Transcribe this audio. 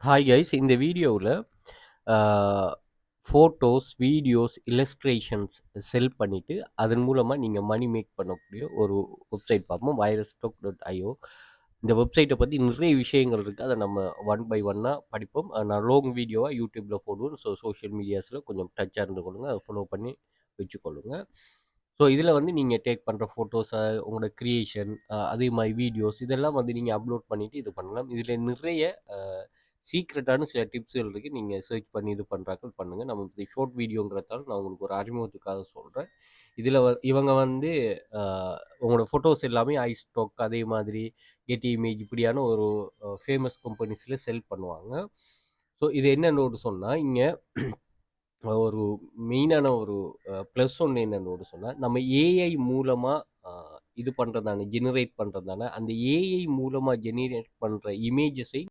Hi guys, இந்த வீடியோவில் photos, videos, illustrations செல் பண்ணிவிட்டு அதன் மூலமாக நீங்கள் மணி மேக் பண்ணக்கூடிய ஒரு வெப்சைட் பார்ப்போம். virusstock.io. இந்த வெப்சைட்டை பற்றி நிறைய விஷயங்கள் இருக்குது. அதை நம்ம ஒன் பை ஒன்னாக படிப்போம். நான் லாங் வீடியோவாக யூடியூப்பில் போடுவோம். ஸோ சோஷியல் மீடியாஸில் கொஞ்சம் டச்சாக இருந்து கொள்ளுங்கள், அதை ஃபாலோ பண்ணி வச்சுக்கொள்ளுங்க. ஸோ இதில் வந்து நீங்கள் டேக் பண்ணுற ஃபோட்டோஸை, உங்களோட க்ரியேஷன், அதே மாதிரி வீடியோஸ் இதெல்லாம் வந்து நீங்கள் அப்லோட் பண்ணிவிட்டு இது பண்ணலாம். இதில் நிறைய சீக்ரெட்டான சில டிப்ஸ்கள் இருக்குது. நீங்கள் சர்ச் பண்ணி இது பண்ணுறாக்கள் பண்ணுங்கள். நம்ம இந்த ஷார்ட் வீடியோங்கிறதால நான் உங்களுக்கு ஒரு அறிமுகத்துக்காக சொல்கிறேன். இதில் இவங்க வந்து உங்களோட ஃபோட்டோஸ் எல்லாமே ஐஸ்டாக், அதே மாதிரி கெட்டி இமேஜ் இப்படியான ஒரு ஃபேமஸ் கம்பெனிஸில் செல் பண்ணுவாங்க. ஸோ இது என்னென்னு சொன்னால், இங்கே ஒரு மெயினான ஒரு ப்ளஸ் ஒன்று என்னென்னு சொன்னால், நம்ம ஏஐ மூலமாக இது பண்ணுறதான ஜெனரேட் பண்ணுறதான அந்த ஏஐ மூலமாக ஜெனரேட் பண்ணுற இமேஜஸை